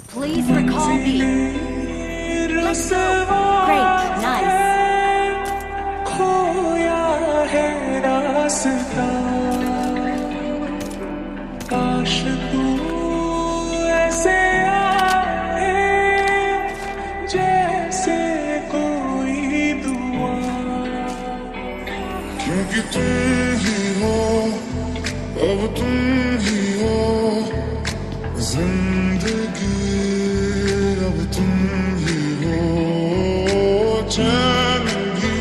Please recall me. Let's go. Great, nice. खोया है रास्ता, काश तू ऐसे आए जैसे कोई दुआ, क्योंकि तुम ही हो, अब तुम ही हो जिंदगी, अब तुम ही हो चैन भी,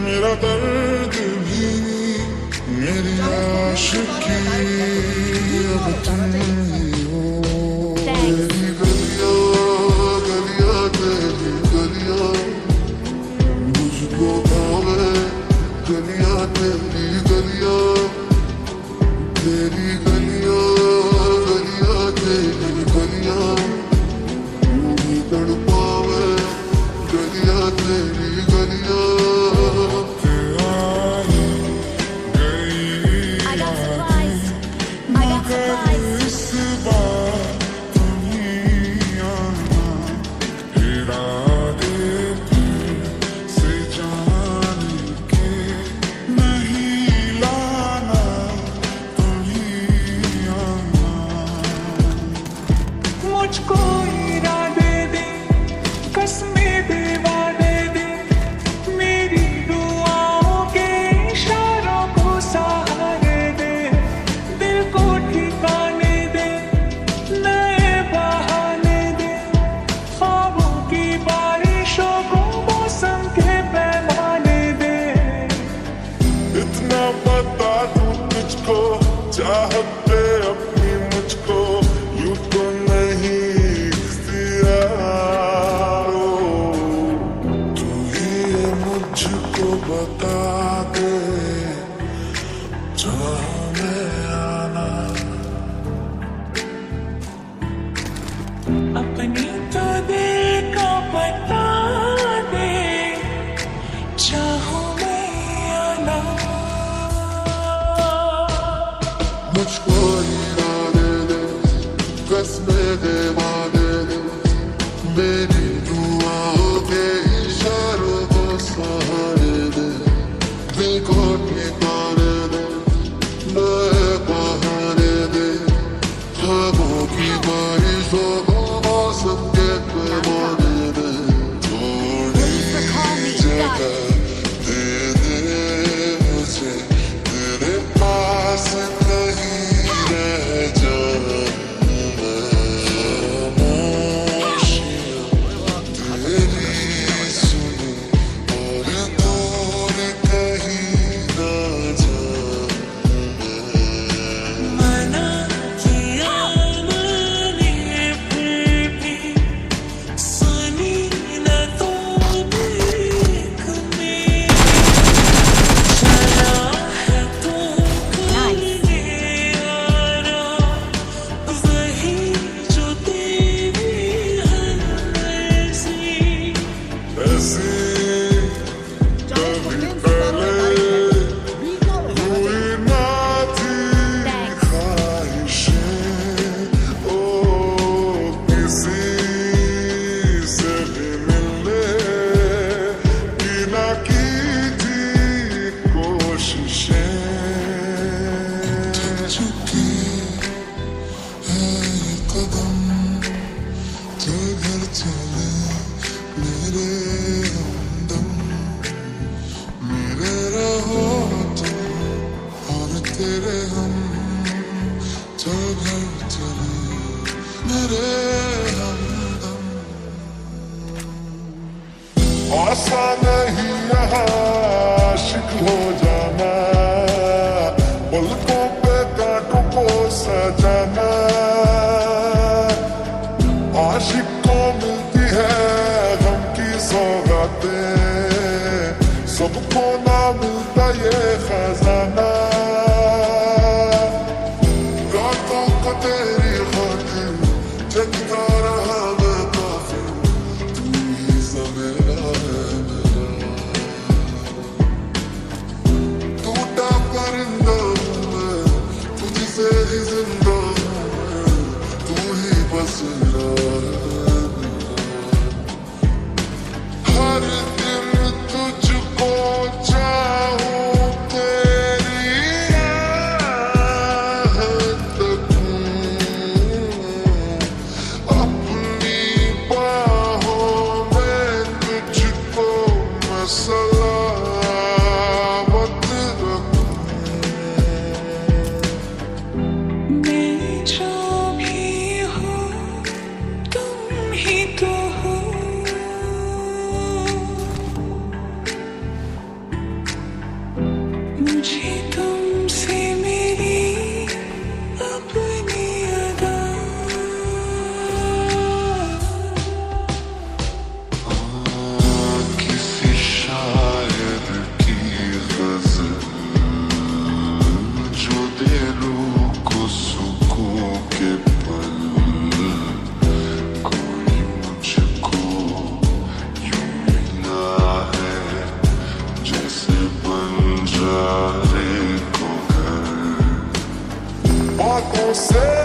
मेरा दर्द भी, मेरी आशिकी, अब तुम ही हो। तेरी गलियां गलियां तेरी गलियां मुझको भावे, गलियां तेरी गलियां, तेरी गलियां गलियां तेरी गलियां मुझे तड़पावे, गलियां तेरी गलियां। I got supplies. I got supplies. इस बार तुम ही आना, इरादे से जाने के नहीं लाना, तुम ही आना। मुझको इरादे दे, कसमें दे, वादे दे, मेरी दुआओं के इशारों को सहारे दे, दिल को ठिकाने दे, नए बहाने दे, ख्वाबों की बारिशों को मौसम के पैमाने दे। इतना बता दूं तुझको, चाहत पे अपनी मुझको, यूं तो नहीं इख्तियार, तू ही मुझको बता दे, जहाँ मैं आना। अपनी तो दिल का बता दे, चाहूँ मैं आना। मुझको इरादे दे, कसमें दे, वादे दे, मेरी दुआओं के इशारों को सहारे दे, दिल को ठिकाने दे, नए बहाने दे, ख्वाबों की बारिशों को मौसम के पैमाने दे, थोड़ी Please recall me. Got जगह it. दे दे मुझे, तेरे पास कहीं रह जाऊं मैं, खामोशियां तेरी सुनूं और दूर कहीं ना जाऊं मैं। मना किया मैंने फिर भी सुनी न तूने एक मेरी, चला है तू करने आरा, वही जो तेरी हरमर्जी, ऐसी कभी पहले हुई ना थी ख्वाहिशें, ओ किसी से भी मिलने की ना की थी कोशिशें, थक चुकी है ये कदम, तो घर चले मेरे हमदम, मेरे रहो तुम और तेरे हम, तो घर चले मेरे हमदम। आसान नहीं यहाँ आशिक हो जाना, पलकों पे कांटों को सजाना, आशिक को मिलती है गम की सौगातें, सबको ना मिलता ये खजाना, रातों को तेरी खातिर जगता रहा मैं काफिर, तू ही सवेरा है मेरा, टूटा परिंदा हूँ मैं, तुझसे ही जिंदा हूँ मैं, तू ही बस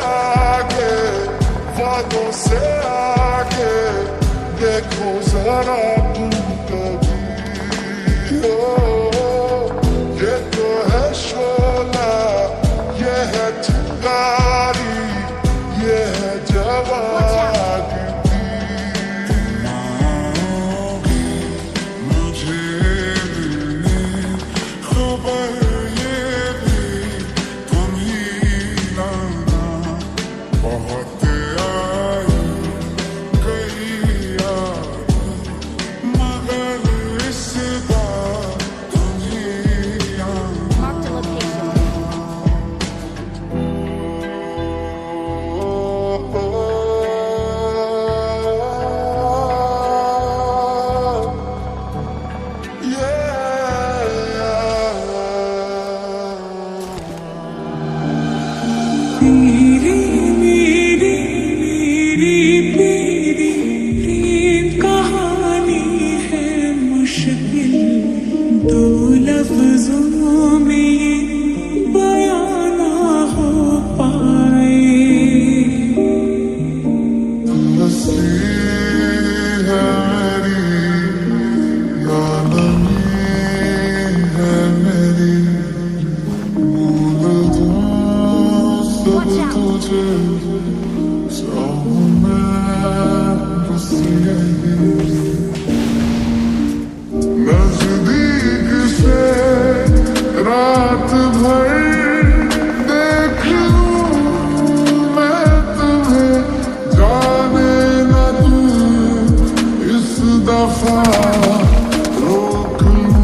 आगे, वादों से आगे, देखो जरा तुम कभी। ये तो है शोला, ये है चिंगारी, ये है जवानी। मुझे भी खबर ये भी तुम ही लाना, बहुत आई गई याद, मगर इस बार तुम ही आना। Marked a location. मेरी मेरी मेरी मेरी प्रेम कहानी है मुश्किल, दो लफ्जों में ये बयां ना हो पाए। हंसी है मेरी, नानी है मेरी, भूल दूं सब तुझे, चाहूं मैं बस यही। नजदीक से रात भर देख लूं मैं तुम्हें, जाने न दूं इस दफा, रोक लूं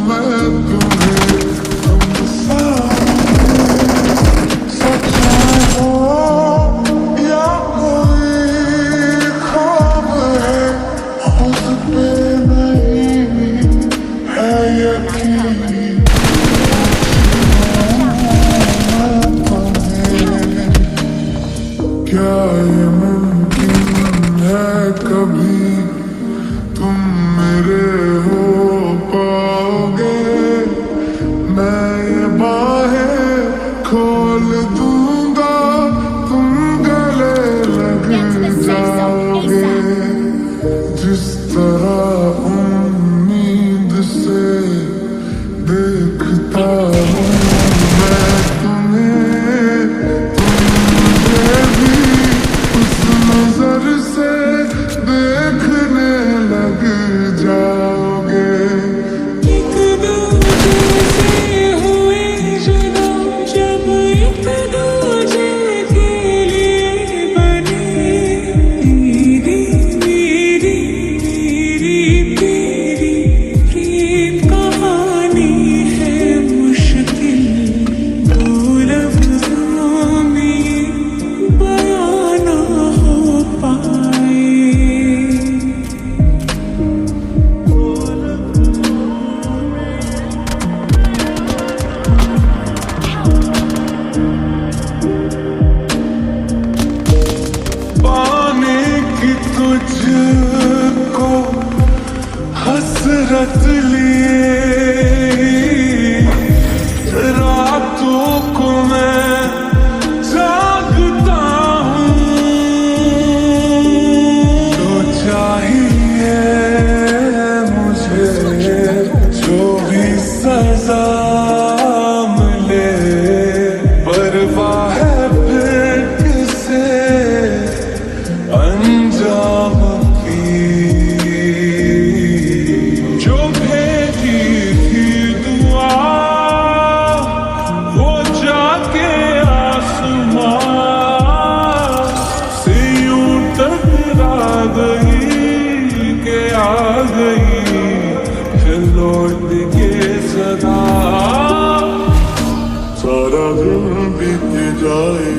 मैं तुम्हें। तुम सच हो या कोई ख्वाब है, खुद पे नहीं है यकीन। क्या ये मुमकिन है कभी तुम मेरे हो पाओगे? मैं ये बाहें खोल दूंगा, तुम गले लग जाओगे। जिस तरह उम्मीद से देखता हूँ मैं तुम्हें, मुझे भी उस नजर से देखने लग जाओगे। एक दूजे से हुए जुदा, जब एक दूजे के लिए बने। मेरी मेरी मेरी मेरी प्रेम कहानी है मुश्किल, दो लफ्जों में ये बयां ना हो पाए। पाने की तुझको हसरत लिए, रातों को मैं जागता हूँ। तो चाहिए मुझे जो भी सजा मिले, परवाह है फिर किसे अंजाम की। जो भेजी थी दुआ वो जाके आसमां से यूं टकरा गई के आ गई है लौट के सदा। सारा दिन बीत जाए,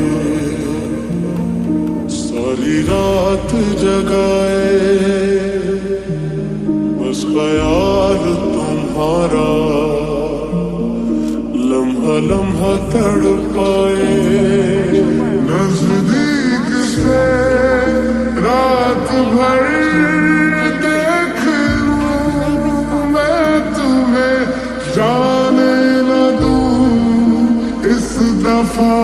सारी रात जगाए, बस ख्याल तुम्हारा लम्हा लम्हा तड़पाए। नजदीक से रात भर देख लूं मैं तुम्हें, जाने न दूं इस दफा,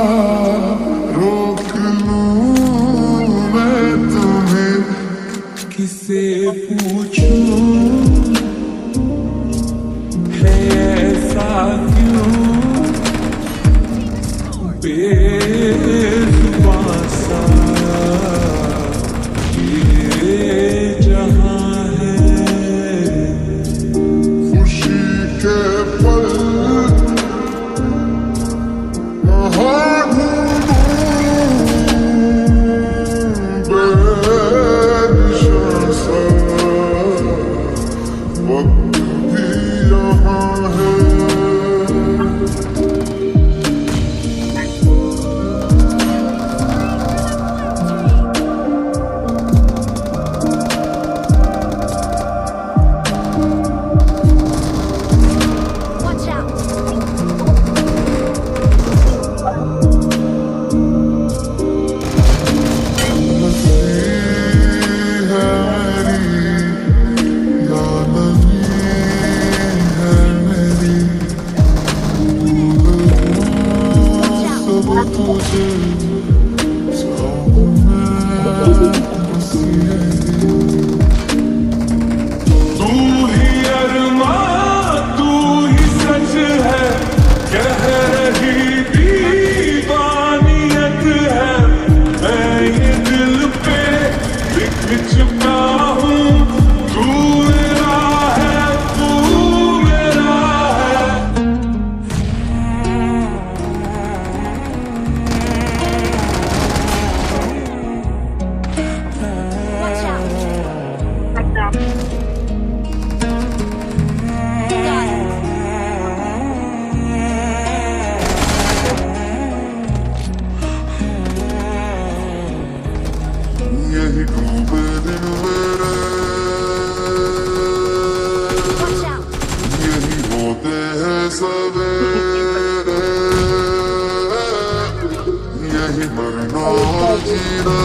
मरना और जीना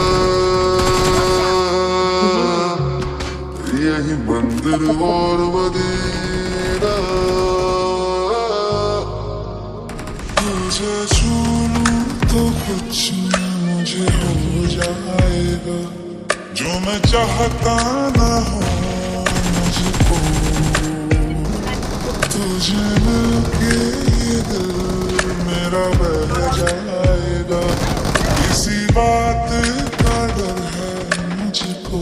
यही मंदिर और मदीना तुझे छू लूं तो कुछ मुझे हो जाएगा जो मैं चाहता ना हो मुझको तुझे मिलके ये दिल मेरा बह जाएगा किसी बात का डर है मुझको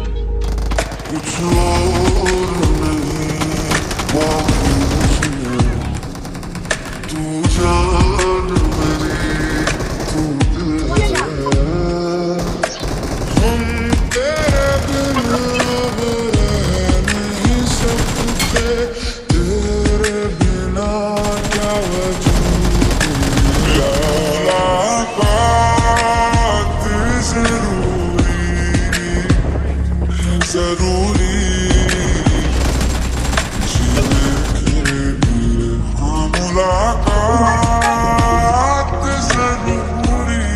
कुछ और नहीं बाकी मुझे तू जान मेरी तू दिल है हम तेरे बिना रह नहीं सकते तेरे बिना क्या वजूद मुलाकात जरूरी जीने के लिए हाँ मुलाकात जरूरी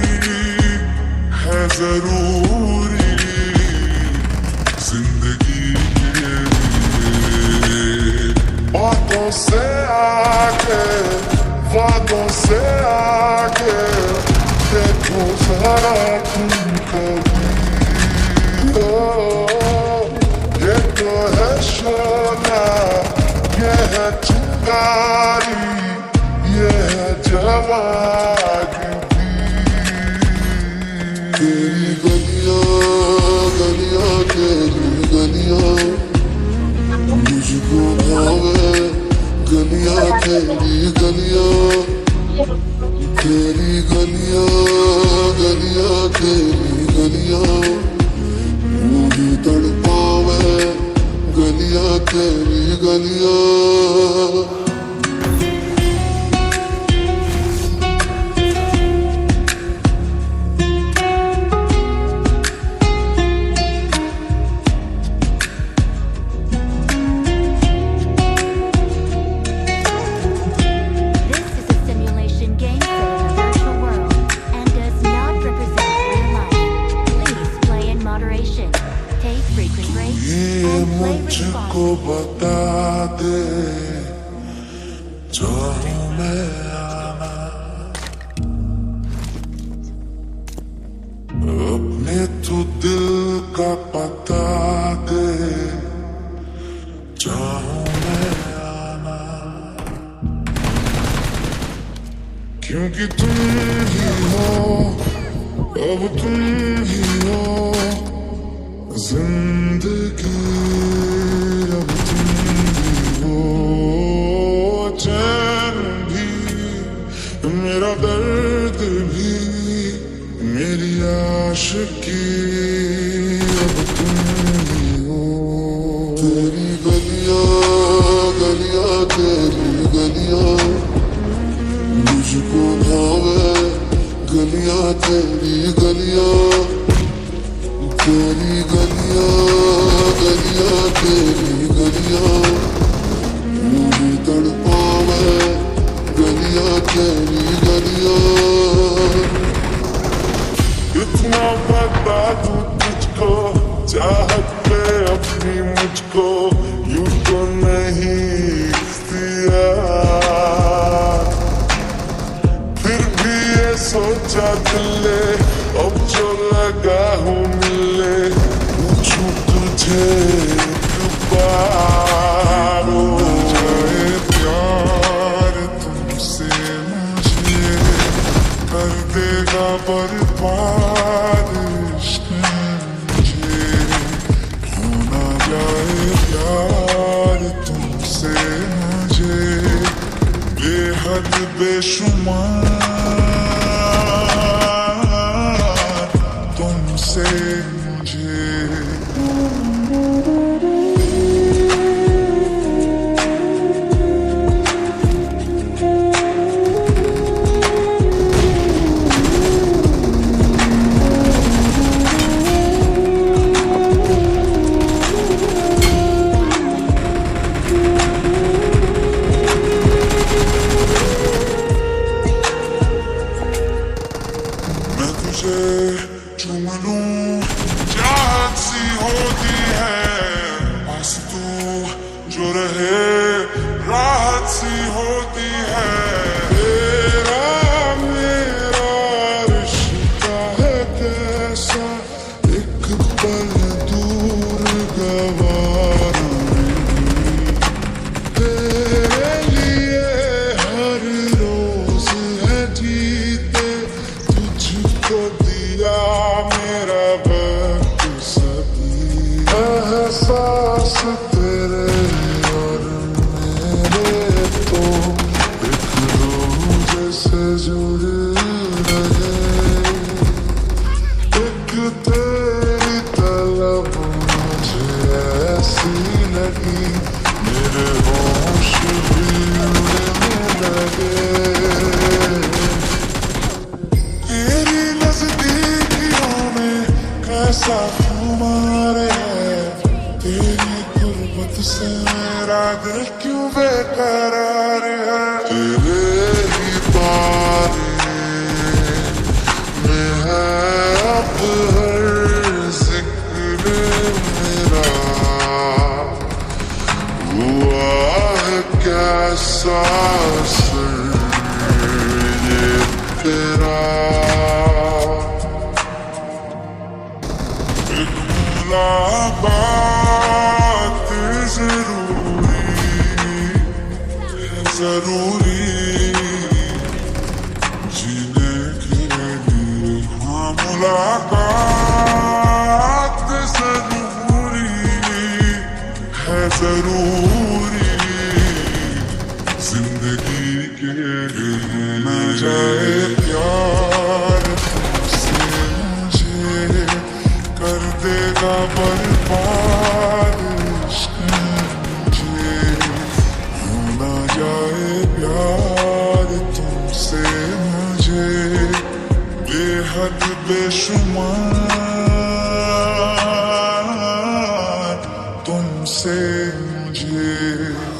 है जरूरी जिंदगी के लिए बातों से आगे वादों से आगे देखो जरा तुम कभी ये तो है शोला ये है चिंगारी ये है जवानी तेरी गलियां गलियां तेरी गलियां मुझको भावे गलियां तेरी गलियां तेरी गलियां गलियां तेरी गलियां मुझे तड़पावे गलियां तेरी गलियां मुझको बता दे चाहूं मैं आना अपने तो दिल का पता दे चाहूं मैं आना क्योंकि तुम ही हो अब तुम ही हो जिंदगी अब तुम भी हो चैन भी मेरा दर्द भी मेरी आशिकी अब तुम भी हो तेरी गलियां गलियां तेरी गलियां मुझको भावे गलियां तेरी गलियां तेरी गलियां गलियां तेरी गलियां मुझे तड़पावे गलियां तेरी गलियां इतना बता दूं तुझको चाहत पे अपनी मुझको यूं तो नहीं इख्तियार फिर भी ये सोचा दिल ने अब जो लगा हूँ मिले पूछूं तुझे दोबारा जाए प्यार तुमसे मुझे कर देगा बर्बाद इश्क मुझे होना जाए प्यार तुमसे मुझे बेहद बेशुमार तुमसे मुझे तू जो रहे राहत सी होती है। तेरा मेरा रिश्ता है कैसा, एक पल दूर गवार तेरे लिए हर रोज है जीते, तुझको दिया मेरा वक्त सभी। एहसास तेरे और मेरे तो एक दूजे से जुड़ रहे। एक तेरी तलब मुझे ऐसी लगी, मेरे होश भी उड़ने लगे। तेरी नजदीकियों में कैसा खुमार है, तेरी गुर्बत से मेरा दिल क्यों बेकरार है। तेरे ही बारे में है अब हर जिक्र मेरा, हुआ है कैसा असर ये तेरा। एक मुलाकात जरूरी जीने के लिए, हाँ मुलाकात जरूरी है, जरूरी जिंदगी के लिए। मैं जाए प्यार तुमसे मुझे कर देगा बर्बाद इश्क मुझे। यूं ना जाए प्यार तुमसे मुझे बेहद बेशुमार, तुमसे मुझे।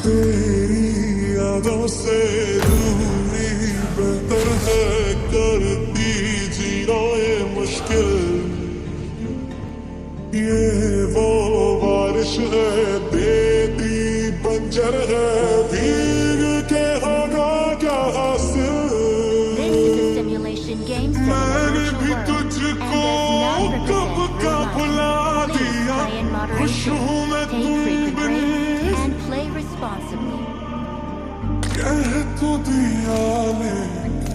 तेरी यादों से दूरी बेहतर है, करती जीना ये मुश्किल। ये वो बारिश है देती बंजर है, भीग के होगा क्या हासिल। This is a simulation game मैंने similar भी to work, तुझको and does कब not का represent real भुला life. Please दिया, play in खुश हूँ moderation, मैं take तुम frequent bin, breaks, and play responsibly. कह तो दिया लेकिन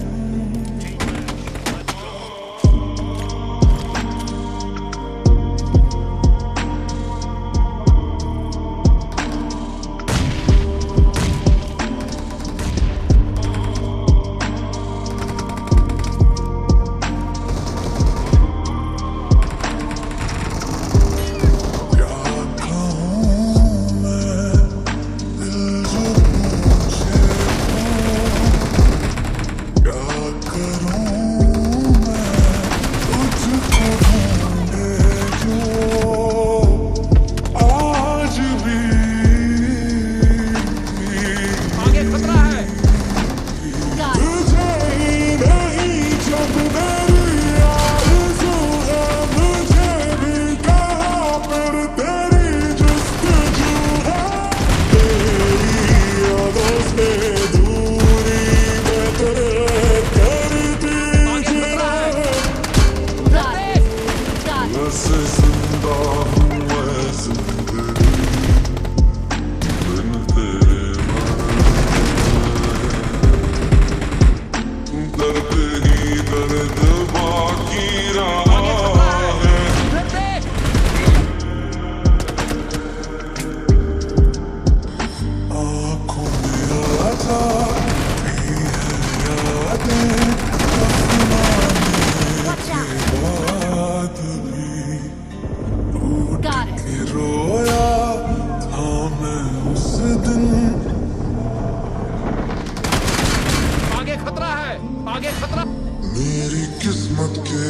मेरी किस्मत के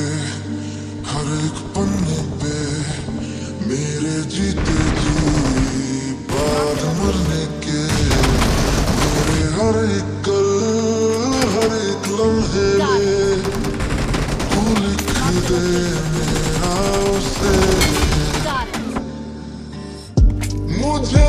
हर एक पन्ने पे मेरे जीते जी बाद मरने के मेरे हर एक कल हर एक लम्हे में तू लिख दे मेरा उसे मुझे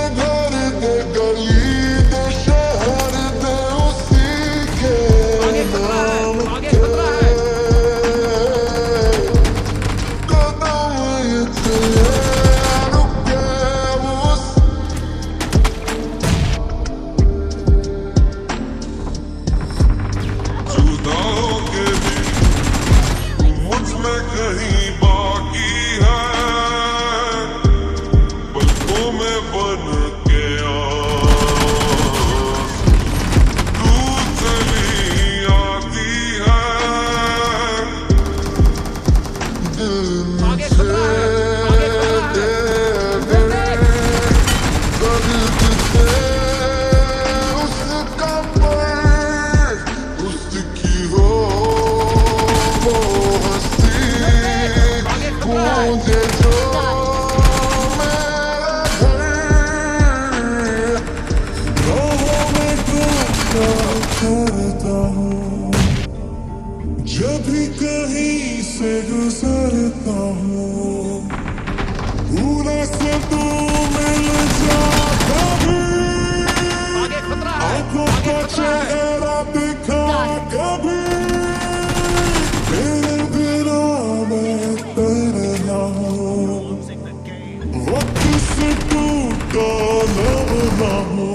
तलब ना हो।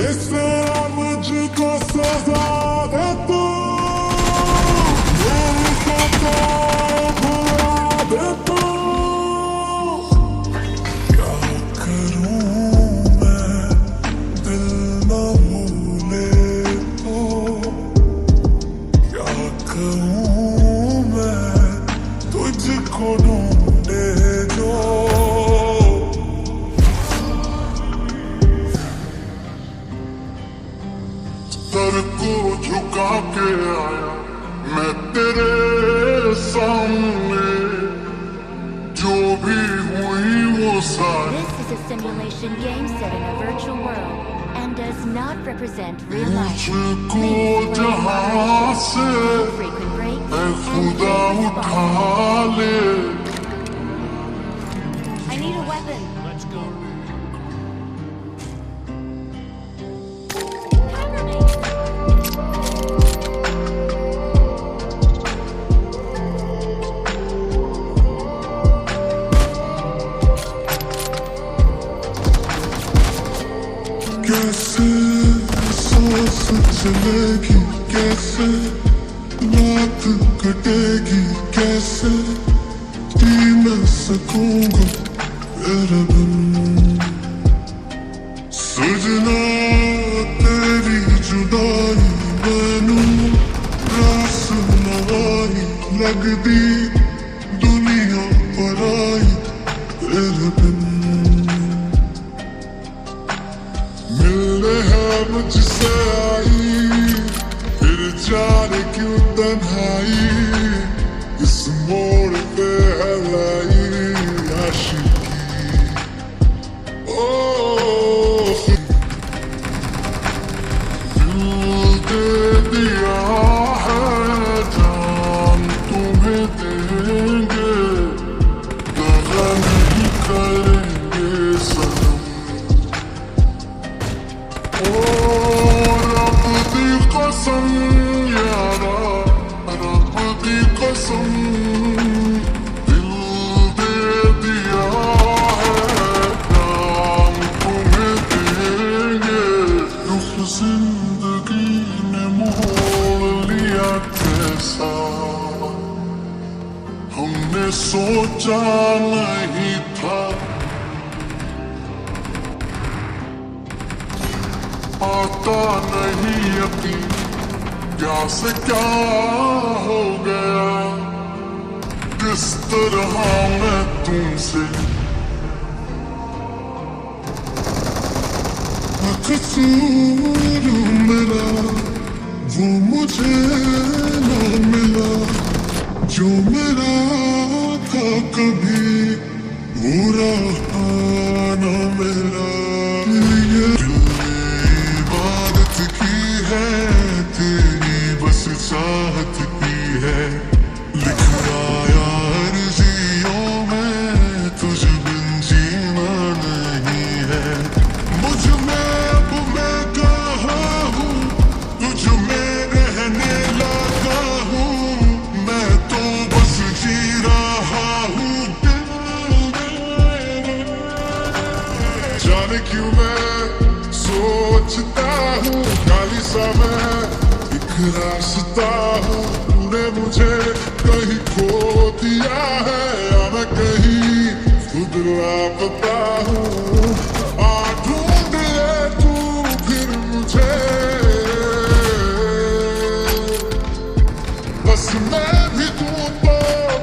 इससे मुझको सजा दे तू, मेरी खता भुला दे तू। क्या करूं मैं दिल न भूले तो, क्या कहूं मैं तुझको ढूंढे जो। सर को झुका के आया मैं तेरे सामने, जो भी हुई वो सारी This is a simulation game set in a virtual world and does not represent real life. मुझको Please play जहां से moderation, frequent breaks, I and खुदा play उठा responsibly. ले। I need a weapon. Let's go. कैसे सांस चलेगी, कैसे रात कटेगी, कैसे जी मैं सकूंगा तेरे बिन। सजना तेरी जुदाई मैनू रास नवाई लगदी, दुनिया पराई तेरे बिन। मिलने है मुझसे आई, फिर जाने क्यों तन्हाई, इस मोड़ पे है लाई आशिकी। ओ दिल दे दिया है जान तुम्हें देंगे, दगा नहीं करेंगे सनम। रब दी कसम यारा, रब दी कसम, दिल दे दिया है जान तुम्हें देंगे। दुख जिंदगी ने मोड़ लिया कैसा, हमने सोचा नहीं था। आता नहीं यकीन क्या से क्या हो गया, किस तरह मैं तुमसे कसूर मेरा, वो मुझे ना मिला जो मेरा था कभी, वो रहा ना मेरा। ये इबादत की है तेरी बस चाहत की है, लिख आया अर्जियों में तुझ बिन जीना नहीं है। मुझ में अब मैं कहाँ हूँ, तुझ में रहने लगा हूँ, मैं तो बस जी रहा हूँ। जाने क्यों मैं सोचता हूँ खाली सा मैं एक रास्ता हूँ, तूने मुझे कहीं खो दिया है या मैं कहीं खुद लापता हूँ। आ ढूंढ ले तू फिर मुझे, बस मैं भी दूँ तो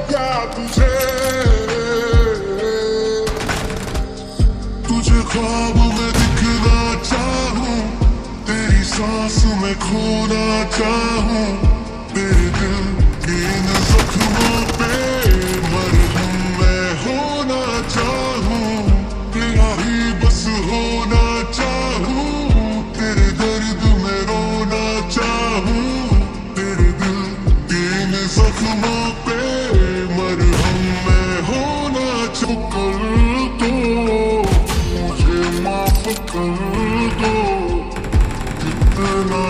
क्या तुझे, तुझे ख्वाब में दिखना चाहूं, तेरी सांस में खोना चाहूं, तेरे दिल के इन जख्मों पे मरहम मैं होना चाहूं, तेरा ही बस होना चाहूं, तेरे दर्द में रोना चाहूं, तेरे दिल के इन जख्मों पे मरहम मैं होना चाहूं। कर दो मुझे माफ कर दो, कितना